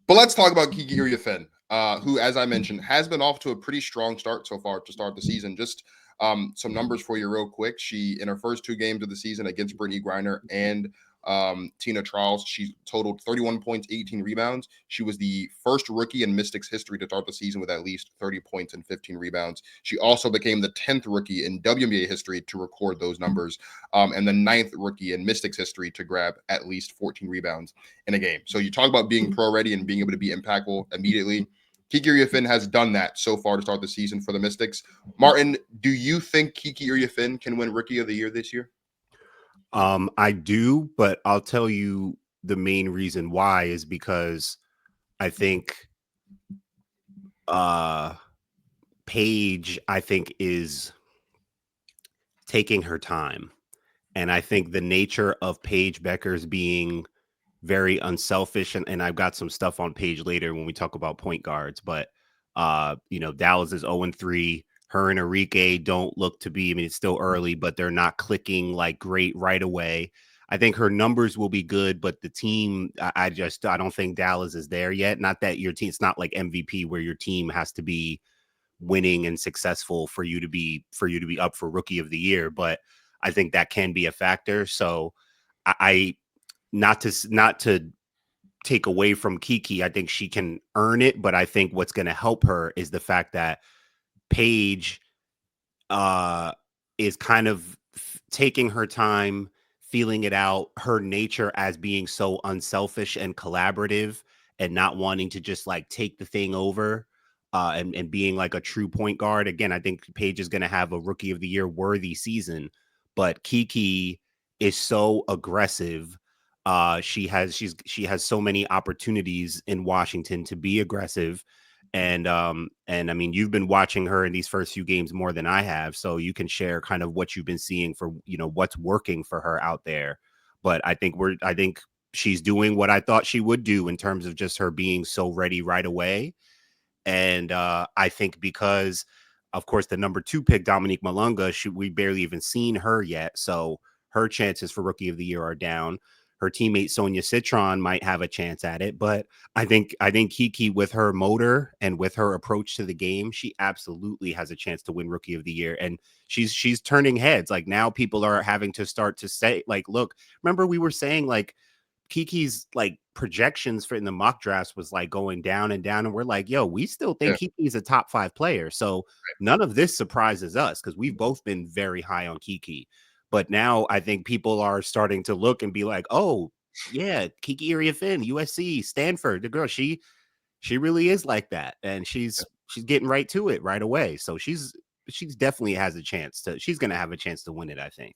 But let's talk about Kiki Iriafen, who, as I mentioned, has been off to a pretty strong start so far to start the season. Just some numbers for you real quick. She, in her first 2 games of the season against Brittany Griner and Tina Charles, she totaled 31 points, 18 rebounds. She was the first rookie in Mystics history to start the season with at least 30 points and 15 rebounds. She also became the 10th rookie in WNBA history to record those numbers, and the 9th rookie in Mystics history to grab at least 14 rebounds in a game. So you talk about being pro ready and being able to be impactful immediately. Kiki Iriafen has done that so far to start the season for the Mystics. Martin, do you think Kiki Iriafen can win Rookie of the Year this year? I do, but I'll tell you the main reason why is because I think Paige, I think, is taking her time. And I think the nature of Paige Bueckers being very unselfish, and I've got some stuff on Paige later when we talk about point guards, but Dallas is 0-3. Her and Enrique don't look to be, I mean, it's still early, but they're not clicking like great right away. I think her numbers will be good, but the team, I don't think Dallas is there yet. Not that your team, it's not like MVP where your team has to be winning and successful for you to be up for Rookie of the Year, but I think that can be a factor. So I not to take away from Kiki, I think she can earn it, but I think what's going to help her is the fact that Paige is kind of taking her time, feeling it out, her nature as being so unselfish and collaborative and not wanting to just like take the thing over and being like a true point guard. Again, I think Paige is going to have a Rookie of the Year worthy season, but Kiki is so aggressive. She has so many opportunities in Washington to be aggressive. And I mean, you've been watching her in these first few games more than I have, so you can share kind of what you've been seeing for, what's working for her out there. But I think she's doing what I thought she would do in terms of just her being so ready right away. And I think because, of course, the number 2 pick, Dominique Malonga, we barely even seen her yet, so her chances for Rookie of the Year are down. Her teammate Sonia Citron might have a chance at it, but I think Kiki, with her motor and with her approach to the game, she absolutely has a chance to win Rookie of the Year. And she's turning heads. Like, now people are having to start to say, like, look, remember we were saying like Kiki's like projections for in the mock drafts was like going down and down, and we're like, yo, we still think Kiki's a top 5 player. So none of this surprises us because we've both been very high on Kiki. But now I think people are starting to look and be like, oh, yeah, Kiki Iriafen, USC, Stanford, the girl, she really is like that. And she's getting right to it right away. So she's definitely has a chance she's going to have a chance to win it, I think.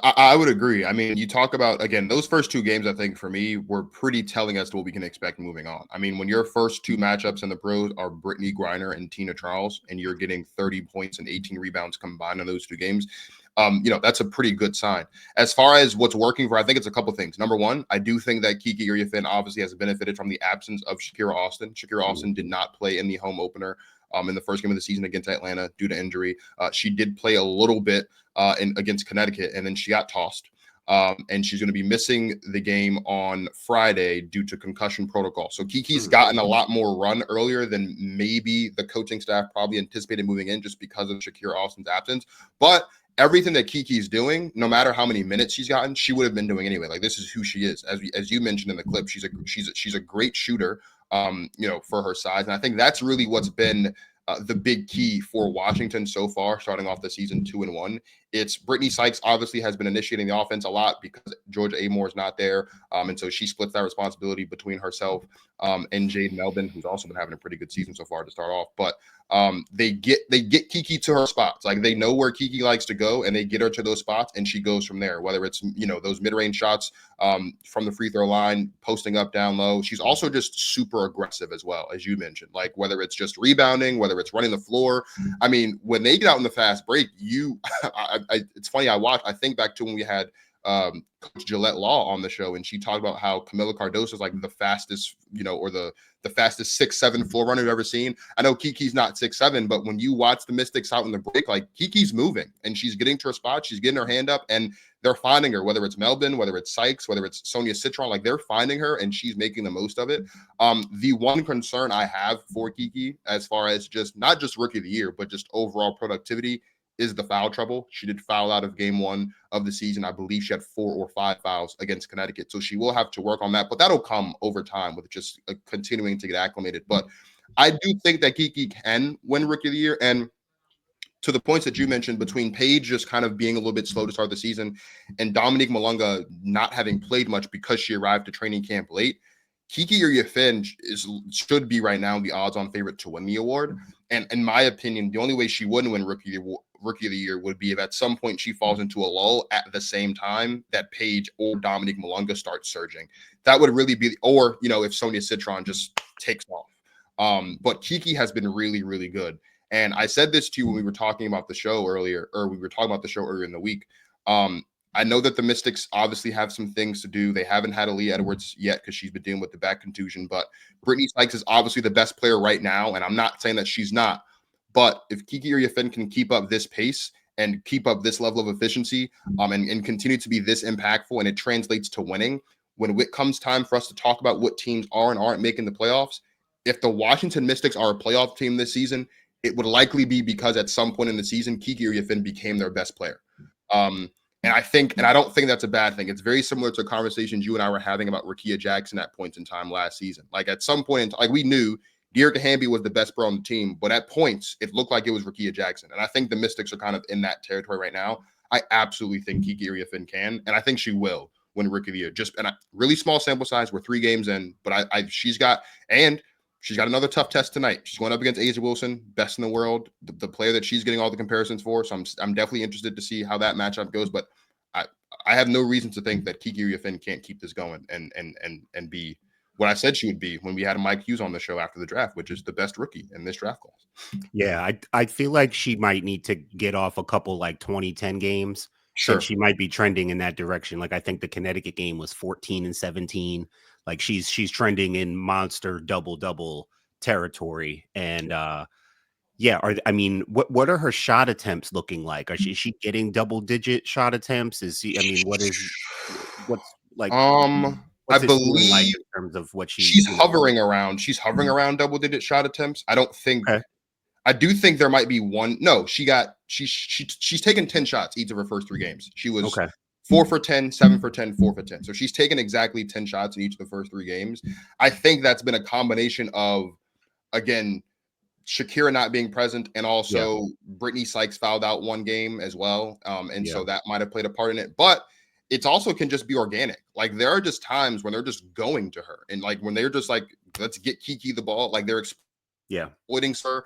I would agree. I mean, you talk about, again, those first 2 games, I think for me were pretty telling as to what we can expect moving on. I mean, when your first 2 matchups in the pros are Brittany Griner and Tina Charles, and you're getting 30 points and 18 rebounds combined in those 2 games, that's a pretty good sign. As far as what's working for, I think it's a couple things. Number one, I do think that Kiki Iriafen obviously has benefited from the absence of Shakira Austin. Shakira Austin did not play in the home opener in the first game of the season against Atlanta due to injury. She did play a little bit against Connecticut, and then she got tossed. And she's going to be missing the game on Friday due to concussion protocol. So Kiki's gotten a lot more run earlier than maybe the coaching staff probably anticipated moving in just because of Shakira Austin's absence. But everything that Kiki's doing, no matter how many minutes she's gotten, she would have been doing anyway. Like, this is who she is. As you mentioned in the clip, she's a great shooter, for her size. And I think that's really what's been the big key for Washington so far, starting off the season 2-1. It's Brittany Sykes obviously has been initiating the offense a lot because Georgia Amore is not there. And so she splits that responsibility between herself and Jade Melvin, who's also been having a pretty good season so far to start off. But they get Kiki to her spots. Like, they know where Kiki likes to go, and they get her to those spots, and she goes from there, whether it's, those mid-range shots from the free throw line, posting up down low. She's also just super aggressive as well, as you mentioned, like whether it's just rebounding, whether it's running the floor. I mean, when they get out in the fast break, it's funny. I think back to when we had Coach Gillette Law on the show, and she talked about how Camila Cardoso is like the fastest, or the fastest 6'7" floor runner you've ever seen. I know Kiki's not 6'7", but when you watch the Mystics out in the break, like, Kiki's moving and she's getting to her spot, she's getting her hand up, and they're finding her, whether it's Melbourne, whether it's Sykes, whether it's Sonia Citron, like they're finding her and she's making the most of it. The one concern I have for Kiki, as far as just not just rookie of the year, but just overall productivity, is the foul trouble. She did foul out of game 1 of the season. I believe she had 4 or 5 fouls against Connecticut. So she will have to work on that, but that'll come over time with just continuing to get acclimated. But I do think that Kiki can win rookie of the year. And to the points that you mentioned between Paige just kind of being a little bit slow to start the season and Dominique Malonga not having played much because she arrived to training camp late, Kiki Iriafen should be right now the odds-on favorite to win the award. And in my opinion, the only way she wouldn't win rookie of the year would be if at some point she falls into a lull at the same time that Paige or Dominique Malonga starts surging. That would really be, or, if Sonia Citron just takes off. But Kiki has been really, really good. And I said this to you when we were talking about the show earlier, in the week. I know that the Mystics obviously have some things to do. They haven't had Aaliyah Edwards yet because she's been dealing with the back contusion. But Brittany Sykes is obviously the best player right now, and I'm not saying that she's not. But if Kiki Iriafen can keep up this pace and keep up this level of efficiency and continue to be this impactful, and it translates to winning, when it comes time for us to talk about what teams are and aren't making the playoffs, if the Washington Mystics are a playoff team this season, it would likely be because at some point in the season, Kiki Iriafen became their best player. And I don't think that's a bad thing. It's very similar to conversations you and I were having about Rickea Jackson at points in time last season. Like at some point, we knew Dearica Hamby was the best pro on the team, but at points, it looked like it was Rickea Jackson. And I think the Mystics are kind of in that territory right now. I absolutely think Kiki Iriafen can, and I think she will win Rookie of the Year. Really small sample size. We're 3 games in, but she's got another tough test tonight. She's going up against A'ja Wilson, best in the world, the player that she's getting all the comparisons for. So I'm definitely interested to see how that matchup goes. But I have no reason to think that Kiki Iriafen can't keep this going and be what I said she would be when we had Mike Hughes on the show after the draft, which is the best rookie in this draft class. Yeah, I feel like she might need to get off a couple 2010 games. Sure. And she might be trending in that direction. Like I think the Connecticut game was 14-17. Like she's trending in monster double territory. And what are her shot attempts looking like? Is she getting double-digit shot attempts? I believe like in terms of what she's hovering around. She's hovering around double-digit shot attempts. I don't think. Okay. I do think there might be one. No, she's taken 10 shots each of her first 3 games. She was 4 for 10, 7 for 10, 4 for 10. So she's taken exactly 10 shots in each of the first 3 games. I think that's been a combination of, again, Shakira not being present, and also Brittany Sykes fouled out 1 game as well. So that might have played a part in it. But it also can just be organic. Like there are just times when they're just going to her, and like when they're just like, let's get Kiki the ball, like they're exploiting her.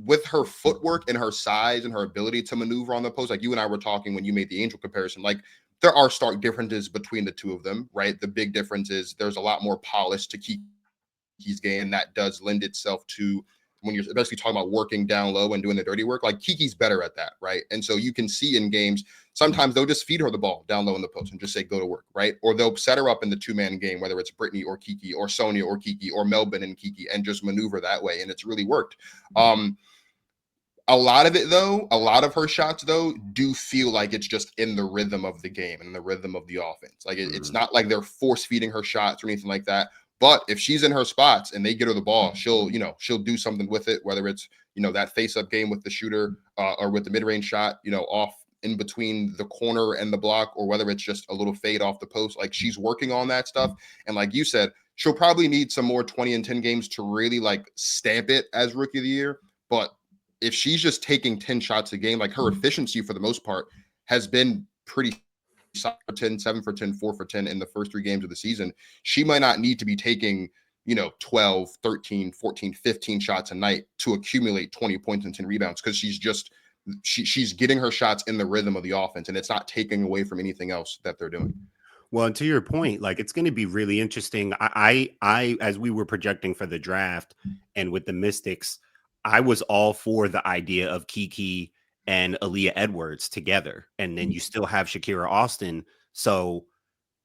With her footwork and her size and her ability to maneuver on the post, like you and I were talking when you made the Angel comparison, like there are stark differences between the two of them, right? The big difference is there's a lot more polish to Kiki's game, and that does lend itself to when you're especially talking about working down low and doing the dirty work. Like Kiki's better at that, right? And so you can see in games, sometimes they'll just feed her the ball down low in the post and just say, go to work, right? Or they'll set her up in the 2-man game, whether it's Brittany or Kiki or Sonia or Kiki or Melbourne and Kiki, and just maneuver that way. And it's really worked. A lot of it, though, a lot of her shots, though, do feel like it's just in the rhythm of the game and the rhythm of the offense. Like it's not like they're force feeding her shots or anything like that. But if she's in her spots and they get her the ball, she'll do something with it, whether it's, that face-up game with the shooter or with the mid-range shot, off in between the corner and the block, or whether it's just a little fade off the post. Like she's working on that stuff. And like you said, she'll probably need some more 20 and 10 games to really like stamp it as Rookie of the Year. But if she's just taking 10 shots a game, like her efficiency for the most part has been pretty 10, 7 for 10, 4 for 10 in the first 3 games of the season. She might not need to be taking, 12, 13, 14, 15 shots a night to accumulate 20 points and 10 rebounds, because she's getting her shots in the rhythm of the offense, and it's not taking away from anything else that they're doing. Well, and to your point, like it's going to be really interesting. I as we were projecting for the draft and with the Mystics, I was all for the idea of Kiki and Aaliyah Edwards together. And then you still have Shakira Austin. So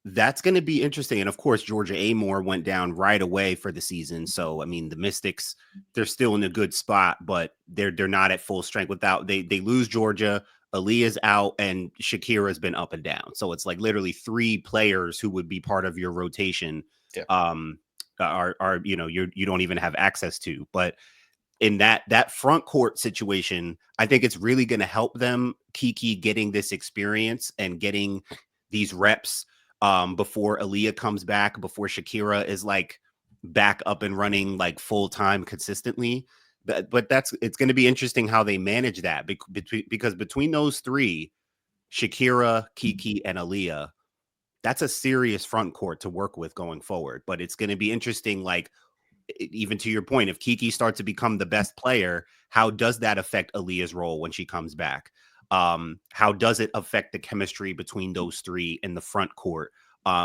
that's going to be interesting. And of course, Georgia Amore went down right away for the season. So, I mean, the Mystics, they're still in a good spot, but they're not at full strength without they lose Georgia. Aaliyah's out, and Shakira's been up and down. So it's like literally 3 players who would be part of your rotation. Yeah. Are you don't even have access to. But in that front court situation, I think it's really going to help them, Kiki, getting this experience and getting these reps before Aaliyah comes back, before Shakira is like back up and running like full time consistently. But it's going to be interesting how they manage that because between those 3, Shakira, Kiki, and Aaliyah, that's a serious front court to work with going forward. But it's going to be interesting, like, even to your point, if Kiki starts to become the best player, how does that affect Aaliyah's role when she comes back? How does it affect the chemistry between those 3 in the front court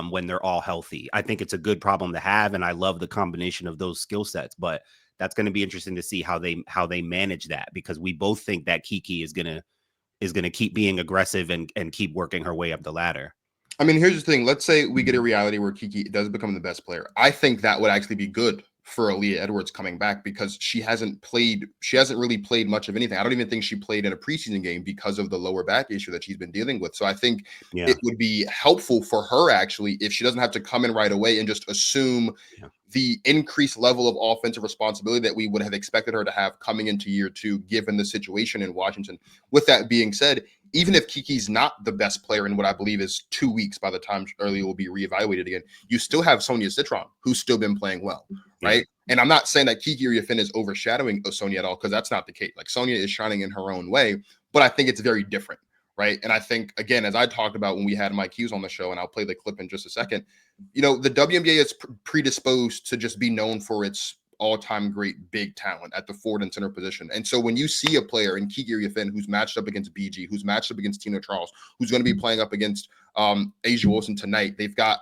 when they're all healthy? I think it's a good problem to have, and I love the combination of those skill sets. But that's going to be interesting to see how they manage that, because we both think that Kiki is gonna keep being aggressive and keep working her way up the ladder. I mean, here's the thing. Let's say we get a reality where Kiki does become the best player. I think that would actually be good for Aaliyah Edwards coming back, because she hasn't really played much of anything. I don't even think she played in a preseason game because of the lower back issue that she's been dealing with. So I think it would be helpful for her actually if she doesn't have to come in right away and just assume the increased level of offensive responsibility that we would have expected her to have coming into year 2, given the situation in Washington. With that being said, even if Kiki's not the best player in what I believe is 2 weeks by the time Aaliyah will be reevaluated again, you still have Sonia Citron, who's still been playing well, right? And I'm not saying that Kiki Iriafen is overshadowing Sonia at all, because that's not the case. Like, Sonia is shining in her own way, but I think it's very different, right? And I think, again, as I talked about when we had Mike Hughes on the show, and I'll play the clip in just a second, the WNBA is predisposed to just be known for its all-time great big talent at the forward and center position. And so when you see a player in Kiki Iriafen who's matched up against BG, who's matched up against Tina Charles, who's going to be playing up against A'ja Wilson tonight, they've got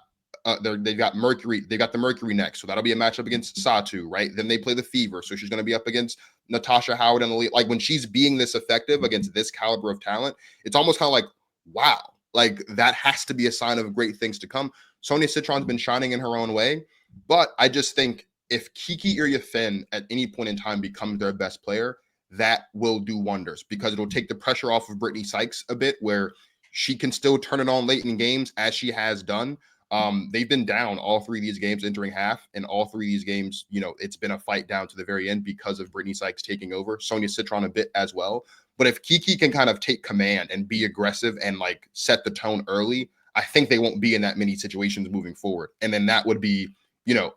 Mercury. They got the Mercury next, so that'll be a matchup against Satu, right? Then they play the Fever, so she's going to be up against Natasha Howard and Aaliyah. Like, when she's being this effective against this caliber of talent, it's almost kind of like, wow, like that has to be a sign of great things to come. Sonia Citron's been shining in her own way, but I just think if Kiki Iriafen at any point in time becomes their best player, that will do wonders, because it'll take the pressure off of Brittany Sykes a bit, where she can still turn it on late in games, as she has done. They've been down all 3 of these games entering half, and all 3 of these games, it's been a fight down to the very end because of Brittany Sykes taking over. Sonia Citron a bit as well. But if Kiki can kind of take command and be aggressive and like set the tone early, I think they won't be in that many situations moving forward. And then that would be,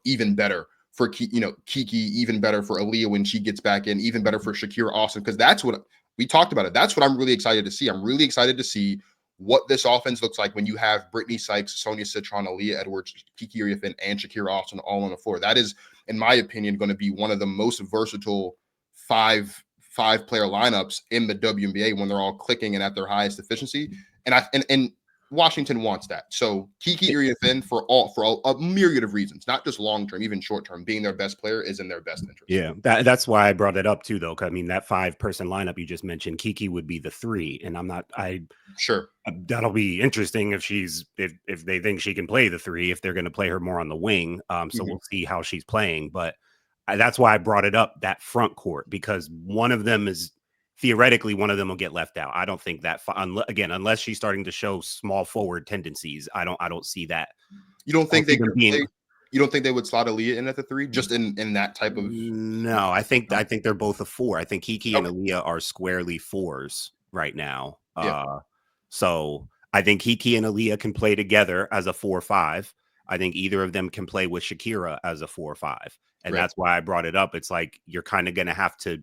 even better for Kiki, even better for Aaliyah when she gets back in, even better for Shakira Austin, because that's what we talked about it. That's what I'm really excited to see. I'm really excited to see what this offense looks like when you have Brittany Sykes, Sonia Citron, Aaliyah Edwards, Kiki Iriafen, and Shakira Austin all on the floor. That is, in my opinion, going to be one of the most versatile five-player lineups in the WNBA when they're all clicking and at their highest efficiency. And Washington wants that. So Kiki Iriafen, for a myriad of reasons, not just long-term, even short-term, being their best player is in their best interest. Yeah, that's why I brought it up too, though. I mean, that 5-person lineup you just mentioned, Kiki would be the 3, and sure. That'll be interesting if they think she can play the 3, if they're going to play her more on the wing. So we'll see how she's playing. But that's why I brought it up, that front court, because one of them will get left out. I don't think that, again, unless she's starting to show small forward tendencies, I don't see that. You don't think you don't think they would slot Aaliyah in at the 3, just in that type of? No, I think they're both a 4. I think Kiki and Aaliyah are squarely 4s right now. So I think Kiki and Aaliyah can play together as a 4-5. I think either of them can play with Shakira as a 4-5. And that's why I brought it up. It's like you're kind of going to have to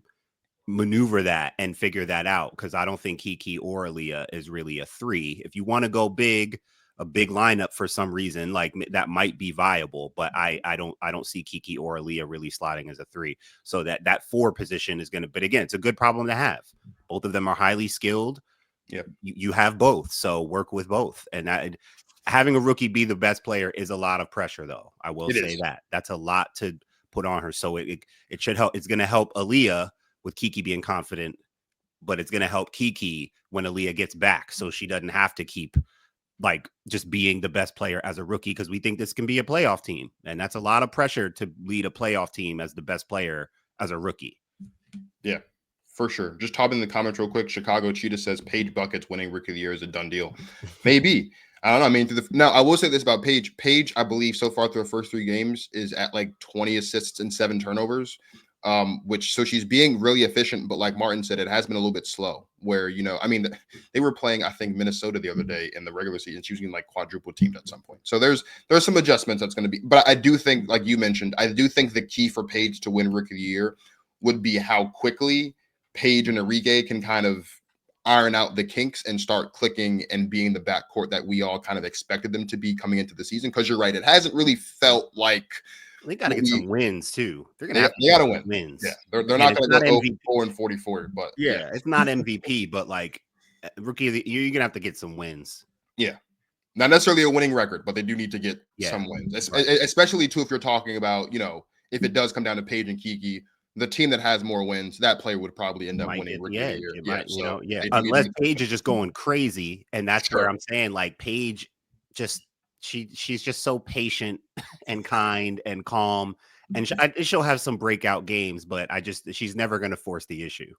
maneuver that and figure that out, because I don't think Kiki or Aaliyah is really a 3. If you want to go big, a big lineup for some reason, like that might be viable, but I don't see Kiki or Aaliyah really slotting as a 3. So that 4 position is going to, but again, it's a good problem to have. Both of them are highly skilled. Yeah, you have both, so work with both. And having a rookie be the best player is a lot of pressure, though. I will say that's a lot to put on her. So it should help. It's going to help Aaliyah with Kiki being confident, but it's going to help Kiki when Aaliyah gets back, so she doesn't have to keep like just being the best player as a rookie, because we think this can be a playoff team, and that's a lot of pressure to lead a playoff team as the best player as a rookie. Yeah, For sure. Just top in the comments real quick. Chicago Cheetah says Paige Buckets winning Rookie of the Year is a done deal. Maybe. I don't know. I mean, now I will say this about Paige. Paige, I believe, so far through her first 3 games, is at like 20 assists and 7 turnovers. So she's being really efficient, but like Martin said, it has been a little bit slow. Where I mean, they were playing, I think, Minnesota the other day in the regular season. She was getting like quadruple teamed at some point. So there's some adjustments that's going to be. But I do think, like you mentioned, I do think the key for Paige to win Rookie of the Year would be how quickly Paige and Enrique can kind of iron out the kinks and start clicking and being the backcourt that we all kind of expected them to be coming into the season. Because you're right, it hasn't really felt like they got to get some wins too. They're gonna they got to win wins. Yeah, they're not going to go 4-44, but yeah, it's not MVP, but like Rookie of the Year, you're gonna have to get some wins. Yeah, not necessarily a winning record, but they do need to get some wins, especially too if you're talking about if it does come down to Paige and Kiki. The team that has more wins, that player would probably end up winning Rookie of the Year. Unless Paige is just going crazy, and that's where I'm saying, like, Paige just she's just so patient and kind and calm, and she'll have some breakout games, but she's never going to force the issue.